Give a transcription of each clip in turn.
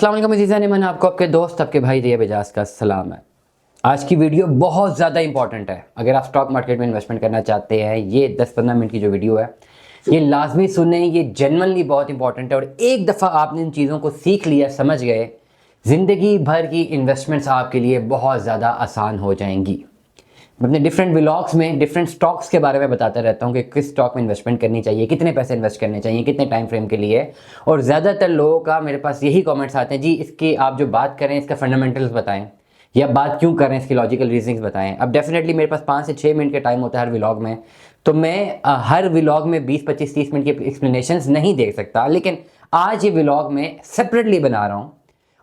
अस्सलाम वालेकुम अज़ीज़ान, मैं आपको आपके दोस्त आपके भाई रिया बजाज का सलाम है। आज की वीडियो बहुत ज़्यादा इंपॉर्टेंट है। अगर आप स्टॉक मार्केट में इन्वेस्टमेंट करना चाहते हैं, ये 10-15 मिनट की जो वीडियो है ये लाजमी सुने। ये जेन्युइनली बहुत इंपॉर्टेंट है और एक दफ़ा आपने इन चीज़ों को सीख लिया, समझ गए, ज़िंदगी भर की इन्वेस्टमेंट्स आपके लिए बहुत ज़्यादा आसान हो जाएंगी। मैं अपने डिफरेंट व्लॉग्स में डिफरेंट स्टॉक्स के बारे में बताता रहता हूँ कि किस स्टॉक में इन्वेस्टमेंट करनी चाहिए, कितने पैसे इन्वेस्ट करने चाहिए, कितने टाइम फ्रेम के लिए। और ज़्यादातर लोगों का मेरे पास यही कमेंट्स आते हैं, जी इसकी आप जो बात करें इसका फंडामेंटल्स बताएं या बात क्यों करें, इसकी लॉजिकल रीजनिंग्स बताएं। अब डेफिनेटली मेरे पास 5 से 6 मिनट का टाइम होता है हर व्लॉग में, तो मैं हर व्लॉग में 20-25-30 मिनट की एक्सप्लेनेशंस नहीं दे सकता, लेकिन आज ये व्लॉग मैं सेपरेटली बना रहा हूँ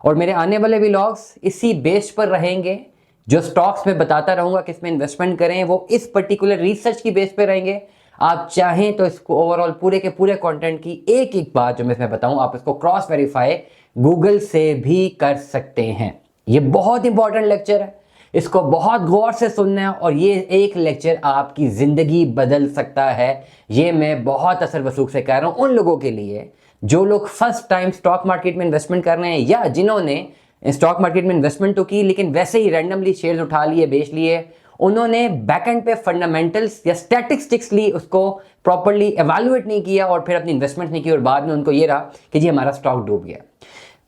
और मेरे आने वाले व्लॉग्स इसी बेस पर रहेंगे। जो स्टॉक्स में बताता रहूंगा किस में इन्वेस्टमेंट करें, वो इस पर्टिकुलर रिसर्च की बेस पे रहेंगे। आप चाहें तो इसको ओवरऑल पूरे के पूरे कंटेंट की एक एक बात जो मैं इसमें बताऊं, आप इसको क्रॉस वेरीफाई गूगल से भी कर सकते हैं। ये बहुत इंपॉर्टेंट लेक्चर है, इसको बहुत गौर से सुनना है और ये एक लेक्चर आपकी ज़िंदगी बदल सकता है। ये मैं बहुत असर वसूख से कह रहा हूँ उन लोगों के लिए जो लोग फर्स्ट टाइम स्टॉक मार्केट में इन्वेस्टमेंट कर रहे हैं या जिन्होंने स्टॉक मार्केट में इन्वेस्टमेंट तो की लेकिन वैसे ही रैंडमली शेयर्स उठा लिए, बेच लिए। उन्होंने बैकएंड पे फंडामेंटल्स या स्टैटिस्टिक्स ली, उसको प्रॉपर्ली एवेलुएट नहीं किया और फिर अपनी इन्वेस्टमेंट नहीं की और बाद में उनको ये रहा कि जी हमारा स्टॉक डूब गया।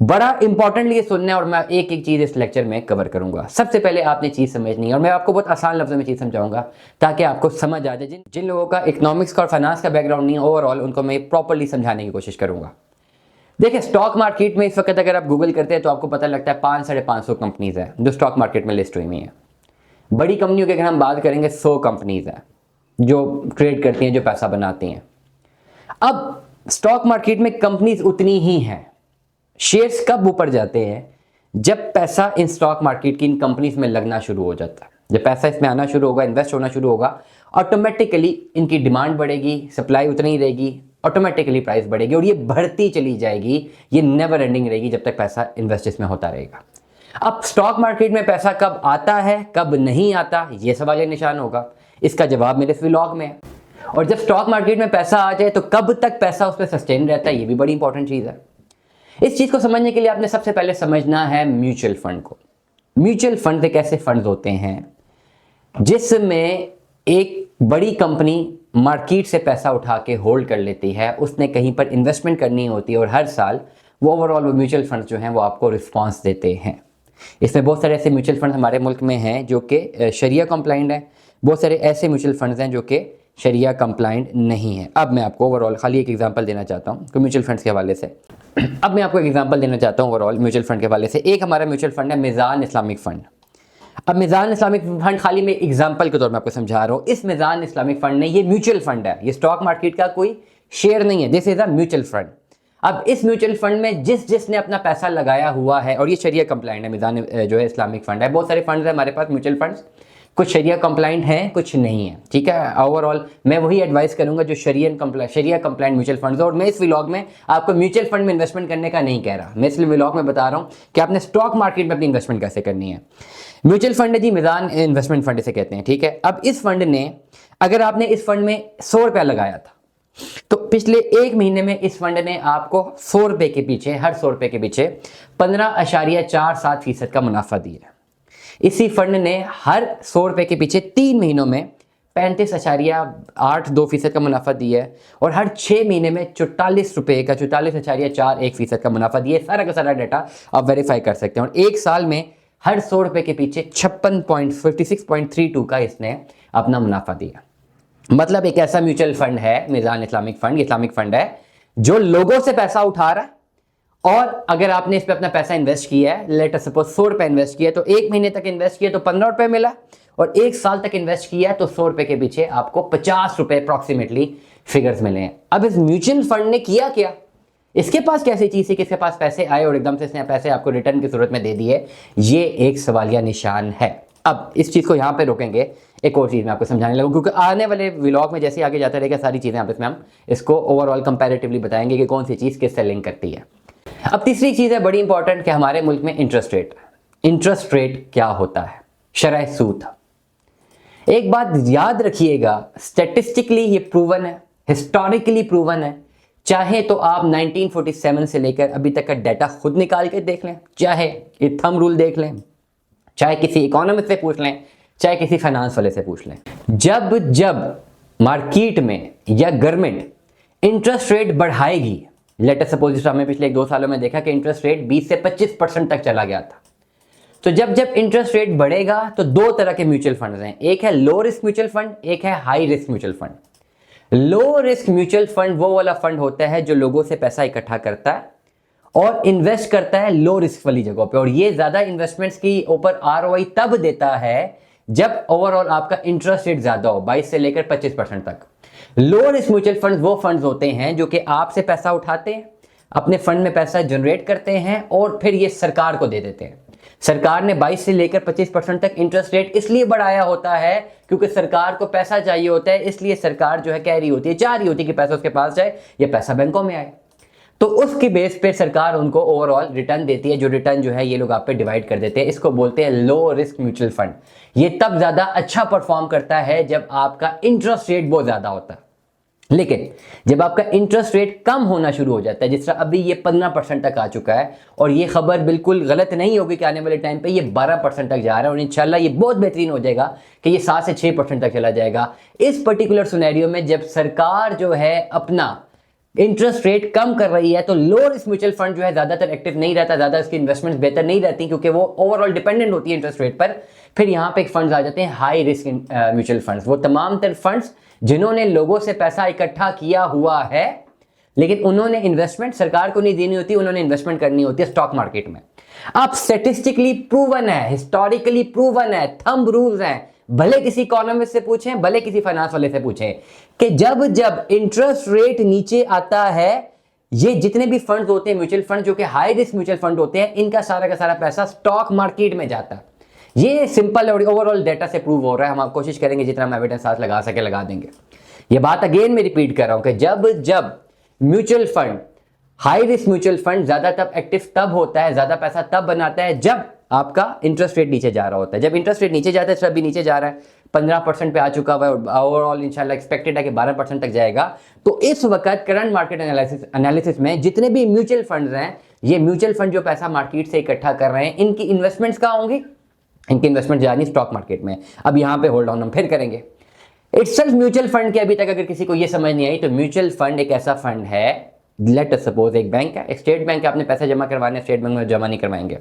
बड़ा इंपॉर्टेंटली ये सुनना है और मैं एक एक चीज़ इस लेक्चर में कवर करूंगा। सबसे पहले आपने चीज़ समझनी है और मैं आपको बहुत आसान लफ्ज़ों में चीज़ समझाऊंगा ताकि आपको समझ आ जाए। जिन लोगों का इकोनॉमिक्स का और फाइनेंस का बैकग्राउंड नहीं है ओवरऑल, उनको मैं प्रॉपर्ली समझाने की कोशिश करूंगा। देखिए, स्टॉक मार्केट में इस वक्त अगर आप गूगल करते हैं तो आपको पता लगता है 500-550 कंपनीज हैं जो स्टॉक मार्केट में लिस्ट हुई हैं। बड़ी कंपनियों की अगर हम बात करेंगे 100 कंपनीज हैं जो ट्रेड करती हैं, जो पैसा बनाती हैं। अब स्टॉक मार्केट में कंपनीज उतनी ही हैं। शेयर्स कब ऊपर जाते हैं? जब पैसा इन स्टॉक मार्केट की इन कंपनीज में लगना शुरू हो जाता है। जब पैसा इसमें आना शुरू होगा, इन्वेस्ट होना शुरू होगा, ऑटोमेटिकली इनकी डिमांड बढ़ेगी, सप्लाई उतनी ही रहेगी, ऑटोमेटिकली प्राइस बढ़ेगी और ये बढ़ती चली जाएगी। ये नेवर एंडिंग रहेगी जब तक पैसा इन्वेस्ट इसमें होता रहेगा। अब स्टॉक मार्केट में पैसा कब आता है, कब नहीं आता, ये सवाल ये निशान होगा। इसका जवाब मेरे इस व्लॉग में है। और जब स्टॉक मार्केट में पैसा आ जाए तो कब तक पैसा उस पर सस्टेन रहता है, ये भी बड़ी इंपॉर्टेंट चीज़ है। इस चीज़ को समझने के लिए आपने सबसे पहले समझना है म्यूचुअल फंड को। म्यूचुअल फंड एक ऐसे फंड होते हैं जिसमें एक बड़ी कंपनी मार्केट से पैसा उठा के होल्ड कर लेती है, उसने कहीं पर इन्वेस्टमेंट करनी होती है और हर साल वो ओवरऑल म्यूचुअल फंड जो हैं वो आपको रिस्पांस देते हैं। इसमें बहुत सारे ऐसे म्यूचुअल फंड हमारे मुल्क में हैं जो कि शरिया कंप्लाइंट हैं, बहुत सारे ऐसे म्यूचुअल फंड्स हैं जो कि शरिया कंप्लाइंट नहीं है। अब मैं आपको ओवरऑल खाली एक एग्जांपल देना चाहता हूँ म्यूचुअल फंड्स के हवाले से। अब मैं आपको एक एग्जांपल देना चाहता हूँ ओवरऑल म्यूचुअल फंड के हवाले से। एक हमारा म्यूचुअल फंड है मीज़ान इस्लामिक फ़ंड। अब मीज़ान इस्लामिक फ़ंड खाली मैं एग्जांपल के तौर में आपको समझा रहा हूँ। इस मीज़ान इस्लामिक फ़ंड ने, ये म्यूचुअल फंड है, ये स्टॉक मार्केट का कोई शेयर नहीं है, this is a mutual fund. अब इस म्यूचुअल फंड में जिसने अपना पैसा लगाया हुआ है, और ये शरिया कंप्लाइंट है, मीज़ान जो है इस्लामिक फ़ंड है। बहुत सारे फंड्स हैं हमारे पास म्यूचुअल फंड्स, कुछ शरिया कंप्लाइंट हैं, कुछ नहीं है, ठीक है। ओवरऑल मैं वही एडवाइस करूंगा जो शरिया कंप्लाइंट म्यूचुअल फंड्स है। और मैं इस व्लॉग में आपको म्यूचुअल फंड में इन्वेस्टमेंट करने का नहीं कह रहा, मैं इसलिए व्लॉग में बता रहा हूं कि आपने स्टॉक मार्केट में अपनी इन्वेस्टमेंट कैसे करनी है। म्यूचुअल फंड है जी, मीज़ान इन्वेस्टमेंट फंड इसे कहते हैं, ठीक है। अब इस फंड ने, अगर आपने इस फंड में 100 रुपया लगाया था तो पिछले एक महीने में इस फंड ने आपको 100 रुपये के पीछे, हर 100 रुपये के पीछे 15.47% का मुनाफा दिया। इसी फंड ने हर 100 रुपये के पीछे 3 महीनों में 35.82% का मुनाफा दिया है और हर 6 महीने में 44 रुपये का 44.41% का मुनाफा दिया। सारा का सारा डाटा आप वेरीफाई कर सकते हैं। और एक साल में हर 100 रुपये के पीछे 56.32 का इसने अपना मुनाफा दिया। मतलब एक ऐसा म्यूचुअल फंड है मीज़ान इस्लामिक फंड, इस्लामिक फंड है जो लोगों से पैसा उठा रहा है। और अगर आपने इस पे अपना पैसा इन्वेस्ट किया है, लेट अस सपोज 100 रुपये इन्वेस्ट किया, तो एक महीने तक इन्वेस्ट किया तो 15 रुपये मिला, और एक साल तक इन्वेस्ट किया है तो 100 रुपये के पीछे आपको 50 रुपये अप्रॉक्सीमेटली फिगर्स मिले हैं। अब इस म्यूचुअल फंड ने किया क्या? इसके पास कैसी चीज़ है कि इसके पास पैसे आए और एकदम से इसने पैसे आपको रिटर्न की सूरत में दे दिए? ये एक सवालिया निशान है। अब इस चीज़ को यहाँ पे रोकेंगे, एक और चीज़ मैं आपको समझाने लगूँ, क्योंकि आने वाले व्लॉग में जैसे आगे जाता रहेगा सारी चीज़ें इसमें हम इसको ओवरऑल कंपैरेटिवली बताएंगे कि कौन सी चीज़ किससे लिंक करती है। अब तीसरी चीज़ है बड़ी इंपॉर्टेंट कि हमारे मुल्क में इंटरेस्ट रेट क्या होता है, शरह सूद। एक बात याद रखिएगा, स्टैटिस्टिकली ये प्रूवन है, हिस्टोरिकली प्रूवन है चाहे तो आप 1947 से लेकर अभी तक का डाटा खुद निकाल के देख लें, चाहे ये थंब रूल देख लें, चाहे किसी इकोनॉमिस्ट से पूछ लें, चाहे किसी फाइनेंस वाले से पूछ लें। जब जब मार्केट में या गवर्नमेंट इंटरेस्ट रेट बढ़ाएगी, लेट अस सपोज हमने पिछले 1-2 सालों में देखा कि इंटरेस्ट रेट 20 से 25% तक चला गया था। तो जब जब इंटरेस्ट रेट बढ़ेगा तो 2 तरह के म्यूचुअल फंड्स हैं, एक है लो रिस्क म्यूचुअल फंड, एक है high risk mutual fund. Low risk mutual fund वो वाला फंड होता है जो लोगों से पैसा इकट्ठा करता है और इन्वेस्ट करता है लो रिस्क वाली जगहों पे, और ये ज्यादा इन्वेस्टमेंट्स की ऊपर आरओआई तब देता है जब ओवरऑल आपका इंटरेस्ट रेट ज्यादा हो, 22 से लेकर 25% तक। लो रिस्क म्यूचुअल फंड वो फंड्स होते हैं जो कि आपसे पैसा उठाते हैं, अपने फंड में पैसा जनरेट करते हैं और फिर ये सरकार को दे देते हैं। सरकार ने 22 से लेकर 25% तक इंटरेस्ट रेट इसलिए बढ़ाया होता है क्योंकि सरकार को पैसा चाहिए होता है, इसलिए सरकार जो है कह रही होती है, चाह रही होती है कि पैसा उसके पास जाए या पैसा बैंकों में आए। तो उसकी बेस पे सरकार उनको ओवरऑल रिटर्न देती है, जो रिटर्न जो है ये लोग आप पे डिवाइड कर देते हैं। इसको बोलते हैं लो रिस्क म्यूचुअल फंड। ये तब ज्यादा अच्छा परफॉर्म करता है जब आपका इंटरेस्ट रेट बहुत ज्यादा होता है, लेकिन जब आपका इंटरेस्ट रेट कम होना शुरू हो जाता है, जिस तरह अभी ये 15% तक आ चुका है, और ये खबर बिल्कुल गलत नहीं होगी कि आने वाले टाइम पे ये 12% तक जा रहा है, और इंशाल्लाह ये बहुत बेहतरीन हो जाएगा कि ये 7 से 6% तक चला जाएगा। इस पर्टिकुलर सिनेरियो में जब सरकार जो है अपना इंटरेस्ट रेट कम कर रही है तो लो रिस्क म्यूचुअल फंड जो है ज्यादातर एक्टिव नहीं रहता, ज्यादा इसकी इन्वेस्टमेंट बेहतर नहीं रहती क्योंकि वो ओवरऑल डिपेंडेंट होती है इंटरेस्ट रेट पर। फिर यहाँ पे एक फंड्स आ जाते हैं हाई रिस्क म्यूचुअल फंड्स, वो तमाम तर फंड्स जिन्होंने लोगों से पैसा इकट्ठा किया हुआ है लेकिन उन्होंने इन्वेस्टमेंट सरकार को नहीं देनी होती, उन्होंने इन्वेस्टमेंट करनी होती है स्टॉक मार्केट में। अब स्टैटिस्टिकली प्रूवन है, हिस्टोरिकली प्रूवन है, थंब रूल्स हैं, भले किसी इकोनॉमिस्ट से पूछें, भले किसी फाइनेंस वाले से पूछें, कि जब जब इंटरेस्ट रेट नीचे आता है, ये जितने भी फंड्स होते हैं म्यूचुअल फंड जो कि हाई रिस्क म्यूचुअल फंड होते हैं, इनका सारा का सारा पैसा स्टॉक मार्केट में जाता है। ये सिंपल और ओवरऑल डेटा से प्रूव हो रहा है। हम आप कोशिश करेंगे जितना हम एविडेंस साथ लगा सके लगा देंगे। ये बात अगेन मैं रिपीट कर रहा हूं कि जब जब mutual fund, high risk mutual fund ज्यादा तब एक्टिव तब होता है, ज्यादा पैसा तब बनाता है जब आपका इंटरेस्ट रेट नीचे जा रहा होता है। जब इंटरेस्ट रेट नीचे जाता है, सब भी नीचे जा रहा है, 15% पे आ चुका हुआ है, ओवरऑल इंशाल्लाह एक्सपेक्टेड है कि 12% तक जाएगा। तो इस वक्त करंट मार्केट एनालिसिस में जितने भी म्यूचुअल फंड्स हैं, ये म्यूचुअल फंड जो पैसा मार्केट से इकट्ठा कर रहे हैं, इनकी इन्वेस्टमेंट्स कहाँ होंगी? इनकी इन्वेस्टमेंट जानी स्टॉक मार्केट में। अब यहाँ पे होल्ड ऑन हम फिर करेंगे। इटसेल्फ म्यूचुअल फंड के अभी तक अगर किसी को ये समझ नहीं आई तो म्यूचुअल फंड एक ऐसा फंड है, लेट अस सपोज एक बैंक है, एक स्टेट बैंक है, आपने पैसा जमा करवाने, स्टेट बैंक में जमा नहीं करवाएंगे।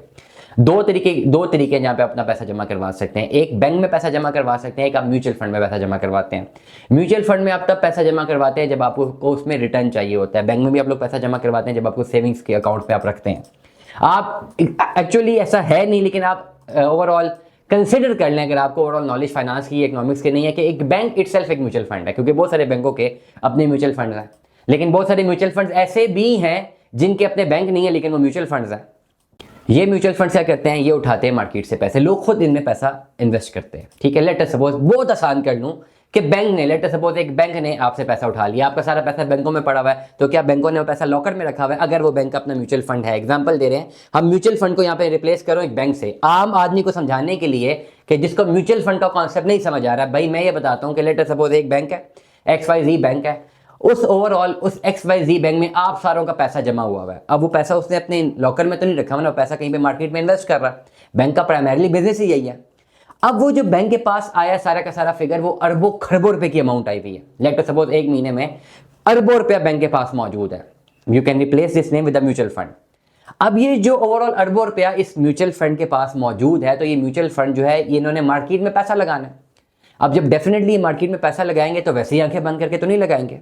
दो तरीके जहां पे अपना पैसा जमा करवा सकते हैं, एक बैंक में पैसा जमा करवा सकते हैं, एक आप म्यूचुअल फंड में पैसा जमा करवाते हैं। म्यूचुअल फंड में आप तब पैसा जमा करवाते हैं जब आपको उसमें रिटर्न चाहिए होता है। बैंक में भी आप लोग पैसा जमा करवाते हैं जब आपको सेविंग्स के अकाउंट पे आप रखते हैं। आप एक्चुअली ऐसा है नहीं, लेकिन आप ओवरऑल कंसिडर कर लें, अगर आपको ओवरऑल नॉलेज फाइनेंस की, इकोनॉमिक्स की नहीं है, कि एक बैंक इटसेल्फ एक म्यूचुअल फंड है, क्योंकि बहुत सारे बैंकों के अपने म्यूचुअल फंड हैं, लेकिन बहुत सारे म्यूचुअल फंड्स ऐसे भी हैं जिनके अपने बैंक नहीं है लेकिन वो म्यूचुअल फंड्स हैं। ये म्यूचुअल फंड्स क्या करते हैं? ये उठाते हैं मार्केट से पैसे, लोग खुद इनमें पैसा इन्वेस्ट करते हैं। ठीक है, लेट अस सपोज बहुत आसान कर लूं कि बैंक ने, लेट अस सपोज एक बैंक ने आपसे पैसा उठा लिया, आपका सारा पैसा बैंकों में पड़ा हुआ है, तो क्या बैंकों ने वो पैसा लॉकर में रखा हुआ है? अगर वो बैंक अपना म्यूचुअल फंड है, एग्जांपल दे रहे हैं हम, म्यूचुअल फंड को यहाँ पे रिप्लेस करो एक बैंक से, आम आदमी को समझाने के लिए कि जिसको म्यूचुअल फंड का कॉन्सेप्ट नहीं समझ आ रहा है, भाई मैं ये बताता हूँ कि लेट अस सपोज एक बैंक है, XYZ बैंक है, उस ओवरऑल उस XYZ बैंक में आप सारों का पैसा जमा हुआ है। अब वो पैसा उसने अपने लॉकर में तो नहीं रखा हुआ ना, पैसा कहीं पे मार्केट में इन्वेस्ट कर रहा है। बैंक का प्राइमरीली बिजनेस ही यही है। अब वो जो बैंक के पास आया सारा का सारा फिगर, वो अरबों खरबों रुपए की अमाउंट आई हुई है। लेट अस सपोज एक महीने में अरबों रुपया बैंक के पास मौजूद है। You can replace this name with a mutual fund. अब ये जो ओवरऑल अरबों रुपया इस म्यूचुअल फंड के पास मौजूद है, तो ये म्यूचुअल फंड जो है ये इन्होंने मार्केट में पैसा लगाना है। अब जब डेफिनेटली मार्केट में पैसा लगाएंगे तो वैसे ही आंखें बंद करके तो नहीं लगाएंगे।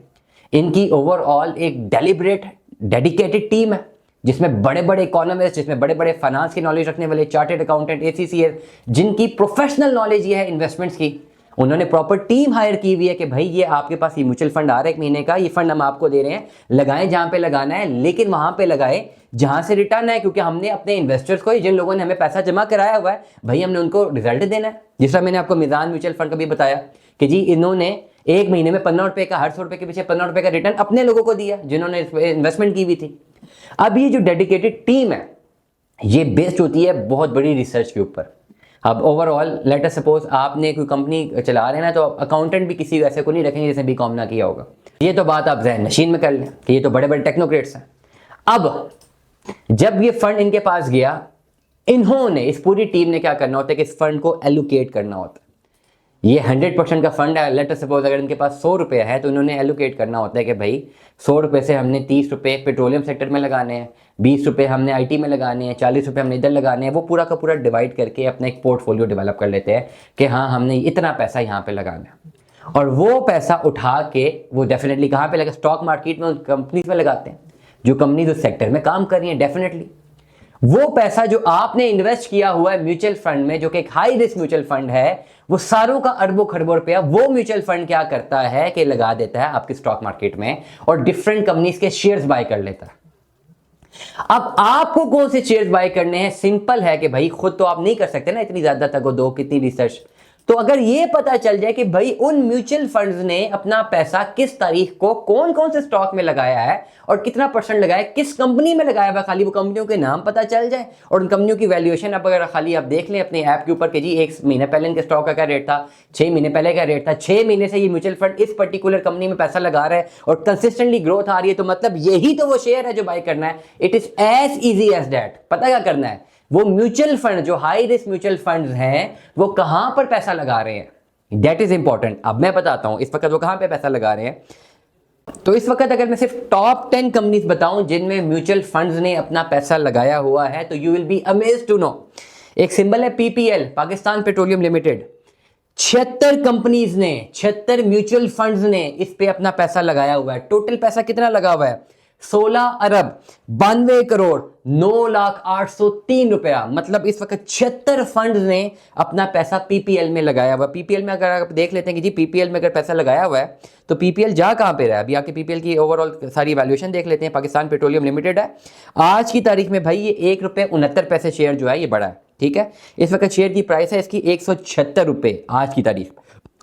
इनकी ओवरऑल एक डेलिब्रेट डेडिकेटेड टीम है जिसमें बड़े बड़े इकोनॉमिस्ट, जिसमें बड़े बड़े फाइनेंस की नॉलेज रखने वाले चार्टेड अकाउंटेंट, ACCA, जिनकी प्रोफेशनल नॉलेज ये है इन्वेस्टमेंट्स की, उन्होंने प्रॉपर टीम हायर की हुई है कि भाई ये आपके पास ये म्यूचुअल फंड आ रहा है एक महीने का, ये फंड हम आपको दे रहे हैं, लगाएं जहां पे लगाना है, लेकिन वहां पे लगाएं जहां से रिटर्न है, क्योंकि हमने अपने इन्वेस्टर्स को, जिन लोगों ने हमें पैसा जमा कराया हुआ है, भाई हमने उनको रिजल्ट देना है। जिस तरह मैंने आपको मीज़ान म्यूचुअल फंड का भी बताया कि जी इन्होंने एक महीने में 15 रुपए का, हर 100 रुपए के पीछे 15 रुपए का रिटर्न अपने लोगों को दिया जिन्होंने इन्वेस्टमेंट की हुई थी। अब ये जो डेडिकेटेड टीम है ये बेस्ड होती है बहुत बड़ी रिसर्च के ऊपर। अब ओवरऑल लेट अस सपोज आपने कोई कंपनी चला रहे हैं ना, तो अकाउंटेंट भी किसी ऐसे को नहीं रखेंगे जिसने बीकॉम ना किया होगा। ये तो बात आप ज़हन नशीन में कर लें कि ये तो बड़े बड़े टेक्नोक्रेट्स हैं। अब जब ये फंड इनके पास गया, इन्होंने, इस पूरी टीम ने क्या करना होता है कि इस फंड को एलोकेट करना होता है। ये 100% का फंड है, लेट अस सपोज अगर इनके पास 100 रुपये है तो इन्होंने एलोकेट करना होता है कि भाई 100 रुपये से हमने 30 रुपये पेट्रोलियम सेक्टर में लगाने हैं, 20 रुपये हमने आईटी में लगाने हैं, 40 रुपये हमने इधर लगाने हैं। वो पूरा का पूरा डिवाइड करके अपना एक पोर्टफोलियो डेवलप कर लेते हैं कि हाँ हमने इतना पैसा यहाँ पे लगाना है। और वो पैसा उठा के वो डेफिनेटली कहाँ पे लगा, स्टॉक मार्केट में, उन कंपनीज में लगाते हैं जो कंपनीज उस सेक्टर में काम कर रही हैं। डेफिनेटली वो पैसा जो आपने इन्वेस्ट किया हुआ है म्यूचुअल फंड में, जो कि एक हाई रिस्क म्यूचुअल फंड है, वो सारों का अरबों खरबों रुपया वो म्यूचुअल फंड क्या करता है कि लगा देता है आपके स्टॉक मार्केट में और डिफरेंट कंपनीज के शेयर्स बाय कर लेता है। अब आपको कौन से शेयर्स बाय करने हैं, सिंपल है कि भाई खुद तो आप नहीं कर सकते ना इतनी ज्यादा तक दो कितनी रिसर्च। तो अगर ये पता चल जाए कि भाई उन म्यूचुअल फंड्स ने अपना पैसा किस तारीख को कौन कौन से स्टॉक में लगाया है और कितना परसेंट लगाया है, किस कंपनी में लगाया हुआ, खाली वो कंपनियों के नाम पता चल जाए और उन कंपनियों की वैल्यूएशन अब अगर खाली आप देख लें अपने ऐप के ऊपर कि जी 1 महीने पहले इनके स्टॉक का क्या रेट था, 6 महीने पहले का रेट था, 6 महीने से ये म्यूचुअल फंड इस पर्टिकुलर कंपनी में पैसा लगा रहा है और कंसिस्टेंटली ग्रोथ आ रही है, तो मतलब यही तो वो शेयर है जो बाय करना है। It is as easy as that. पता क्या करना है, वो म्यूचुअल फंड जो हाई रिस्क म्यूचुअल फंड्स हैं वो कहां पर पैसा लगा रहे हैं, दैट इज इंपॉर्टेंट। अब मैं बताता हूं इस वक्त वो कहां पे पैसा लगा रहे हैं। तो इस वक्त अगर मैं सिर्फ टॉप 10 कंपनीज बताऊं जिनमें म्यूचुअल फंड्स ने अपना पैसा लगाया हुआ है तो you will be amazed to know. एक सिंबल है PPL, Pakistan Petroleum Limited. 76 companies ने, 76 म्यूचुअल फंड्स ने इस पे अपना पैसा लगाया हुआ है। टोटल पैसा कितना लगा हुआ है, 16 अरब 92 करोड़ 9,08,03 रुपया। मतलब इस वक्त 76 फंड्स ने अपना पैसा पीपीएल में लगाया हुआ। पीपीएल में अगर आप देख लेते हैं कि जी पीपीएल में अगर पैसा लगाया हुआ है तो पीपीएल जा कहां पे रहा है, अभी आके पीपीएल की ओवरऑल सारी वैल्यूएशन देख लेते हैं। पाकिस्तान पेट्रोलियम लिमिटेड है, आज की तारीख में भाई ये ₹1.69 शेयर जो है ये बढ़ा है। ठीक है, इस वक्त शेयर की प्राइस है इसकी 176 रुपये आज की तारीख।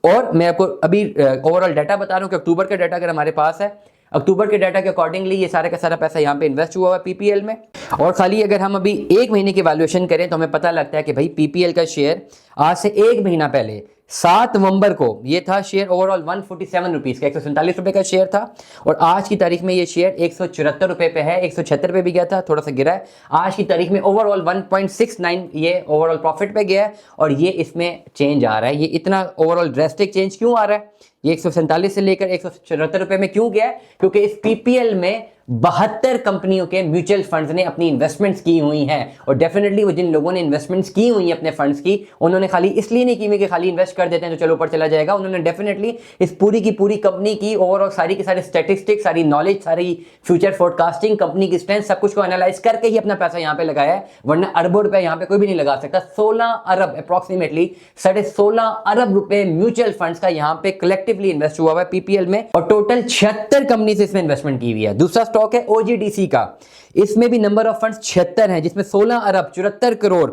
और मैं आपको अभी ओवरऑल डाटा बता रहा हूं कि अक्टूबर का डाटा अगर हमारे पास है, अक्टूबर के डाटा के अकॉर्डिंगली ये सारा का सारा पैसा यहाँ पे इन्वेस्ट हुआ है पीपीएल में। और खाली अगर हम अभी 1 महीने की वैल्यूएशन करें तो हमें पता लगता है कि भाई पीपीएल का शेयर आज से 1 महीना पहले 7 नवंबर को ये था शेयर ओवरऑल 147 रुपीज़ का, 147 रुपये का शेयर था। और आज की तारीख में ये शेयर 174 रुपये पे है, 176 पे भी गया था, थोड़ा सा गिरा है। आज की तारीख में ओवरऑल 1.69 ये ओवरऑल प्रॉफिट पे गया है। और ये इसमें चेंज आ रहा है, ये इतना ओवरऑल ड्रेस्टिक चेंज क्यों आ रहा है, ये 147 से लेकर 174 रुपये में क्यों गया है, क्योंकि इस पीपीएल में 72 कंपनियों के म्यूचुअल फंड्स ने अपनी इन्वेस्टमेंट्स की हुई हैं। और डेफिनेटली वो जिन लोगों ने इन्वेस्टमेंट्स की हुई हैं अपने फंड्स की, उन्होंने खाली इसलिए नहीं की हुई कि खाली इन्वेस्ट कर देते हैं तो चलो ऊपर चला जाएगा। उन्होंने डेफिनेटली इस पूरी की पूरी कंपनी की ओवरऑल सारी की सारी स्टैटिस्टिक्स, सारी नॉलेज, सारी फ्यूचर फोरकास्टिंग, कंपनी की स्ट्रेंथ, सब कुछ को एनालाइज करके ही अपना पैसा यहाँ पे लगाया है, वरना अरबों रुपए यहाँ पे कोई भी नहीं लगा सकता। 16 अरब अप्रॉक्सीमेटली 16.5 अरब रुपए म्यूचुअल फंड्स का यहाँ पे कलेक्टिवली इन्वेस्ट हुआ है पीपीएल में। और टोटल 76 कंपनी से इसमें इन्वेस्टमेंट की हुई है। दूसरा स्टॉक है ओजीडीसी का, इसमें भी नंबर ऑफ फंड्स 76 हैं, जिसमें 16 अरब 74 करोड़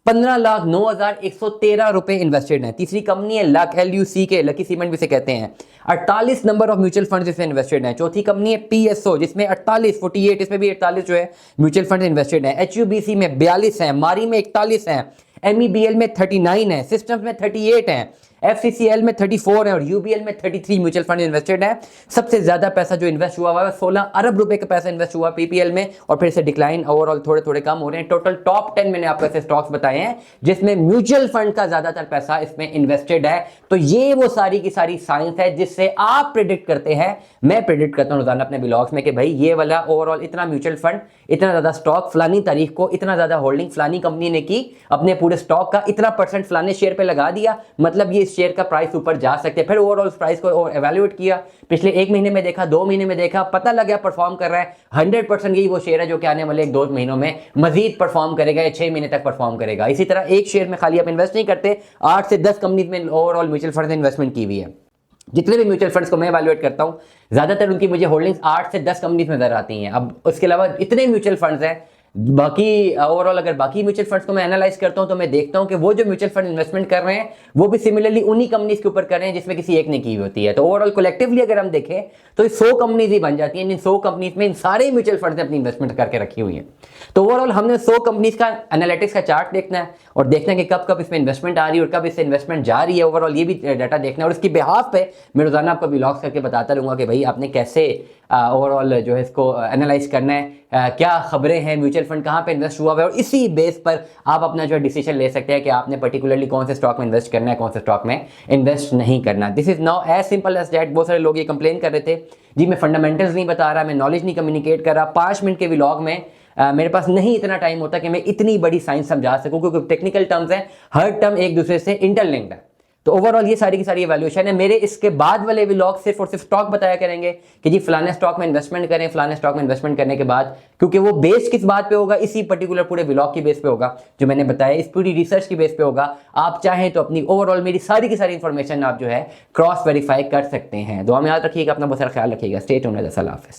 15,09,113 रुपए इन्वेस्टेड हैं। तीसरी कंपनी है लक, LUC के, लकी सीमेंट भी से कहते हैं, 48 नंबर ऑफ म्यूचुअल फंड्स इसमें इन्वेस्टेड हैं। चौथी कंपनी है PSO, जिसमें 48 इसमें भी 48 जो है म्यूचुअल फंड इन्वेस्टेड हैं। HUBC में 42 हैं, मारी में 41 हैं, MEBL में 39 है, सिस्टम्स में 38 हैं, FCCL में 34 है और UBL में 33 म्यूचुअल फंड इन्वेस्टेड है। सबसे ज्यादा पैसा जो इन्वेस्ट हुआ है 16 अरब रुपए का पैसा इन्वेस्ट हुआ पीपीएल में। और फिर से डिक्लाइन ओवरऑल थोड़े थोड़े कम हो रहे हैं। टोटल टॉप 10 मैंने आपको ऐसे स्टॉक्स बताए हैं जिसमें म्यूचुअल फंड का ज्यादातर पैसा इसमें इन्वेस्टेड है। तो ये वो सारी की सारी साइंस है जिससे आप प्रेडिक्ट करते हैं, मैं प्रेडिक्ट करता हूं रोजाना अपने ब्लॉग्स में कि भाई ये वाला ओवरऑल इतना म्यूचुअल फंड, इतना ज्यादा स्टॉक फलानी तारीख को, इतना ज्यादा होल्डिंग फलानी कंपनी ने की, अपने पूरे स्टॉक का इतना % फलाने शेयर पे लगा दिया, मतलब ये शेयर का प्राइस ऊपर जा सकते हैं। फिर ओवरऑल प्राइस को एवेल्युएट किया, पिछले 1 महीने में देखा, 2 महीने में देखा, पता लग गया परफॉर्म कर रहा है। 100% यही वो शेयर है जो कि आने वाले 1-2 महीनों में मजीद परफॉर्म करेगा या 6 महीने तक परफॉर्म करेगा। इसी तरह एक शेयर में खाली आप इन्वेस्ट नहीं करते, 8 से 10 कंपनीज में ओवरऑल म्यूचुअल फंड इन्वेस्टमेंट की हुई है। जितने भी म्यूचुअल फंड्स को मैं एवेल्युएट करता हूं, ज्यादातर उनकी मुझे होल्डिंग्स 8 से 10 कंपनीज में नजर आती हैं। अब उसके अलावा इतने म्यूचुअल फंड्स हैं बाकी ओवरऑल अगर बाकी म्यूचुअल फंड्स को मैं एनालाइज करता हूं तो मैं देखता हूं कि वो जो म्यूचुअल फंड इन्वेस्टमेंट कर रहे हैं वो भी सिमिलरली उन्हीं कंपनीज के ऊपर कर रहे हैं जिसमें किसी एक ने की होती है। तो ओवरऑल कलेक्टिवली अगर हम देखें तो 100 कंपनीज ही बन जाती हैं। इन 100 कंपनीज में इन सारे म्यूचुअल फंड ने अपनी इन्वेस्टमेंट करके रखी हुई है। तो ओवरऑल हमने 100 कंपनीज का एनालिटिक्स का चार्ट देखना है और देखना है कि कब कब इसमें इन्वेस्टमेंट आ रही है और कब इससे इन्वेस्टमेंट जा रही है। ओवरऑल ये भी डाटा देखना है और इसकी बिहाफ पे मैं रोजाना आपको ब्लॉग्स करके बताता रहूंगा कि भाई आपने कैसे ओवरऑल जो है इसको एनालाइज करना है, क्या खबरें हैं, म्यूचुअल फंड कहाँ पे इन्वेस्ट हुआ है, और इसी बेस पर आप अपना जो है डिसीजन ले सकते हैं कि आपने पर्टिकुलरली कौन से स्टॉक में इन्वेस्ट करना है, कौन से स्टॉक में इन्वेस्ट नहीं करना। This is now as simple as that. बहुत सारे लोग ये कंप्लेन कर रहे थे जी मैं फंडामेंटल्स नहीं बता रहा, मैं नॉलेज नहीं कम्युनिकेट कर रहा। 5 मिनट के व्लॉग में मेरे पास नहीं इतना टाइम होता कि मैं इतनी बड़ी साइंस समझा सकूं, क्योंकि टेक्निकल टर्म्स हैं, हर टर्म एक दूसरे से इंटरलिंक्ड है। तो ओवरऑल ये सारी की सारी इवैल्यूएशन है। मेरे इसके बाद वाले व्लॉग सिर्फ और सिर्फ स्टॉक बताया करेंगे कि जी फलाने स्टॉक में इन्वेस्टमेंट करें, फलाने स्टॉक में इन्वेस्टमेंट करने के बाद, क्योंकि वो बेस किस बात पे होगा, इसी पर्टिकुलर पूरे व्लॉग की बेस पे होगा जो मैंने बताया, इस पूरी रिसर्च की बेस पे होगा। आप चाहें तो अपनी ओवरऑल मेरी सारी की सारी इंफॉर्मेशन आप जो है क्रॉस वेरीफाई कर सकते हैं। दुआ में याद रखिएगा, अपना बहुत सारा ख्याल रखिएगा। स्टे ट्यून्ड, अल्लाह हाफ़िज़।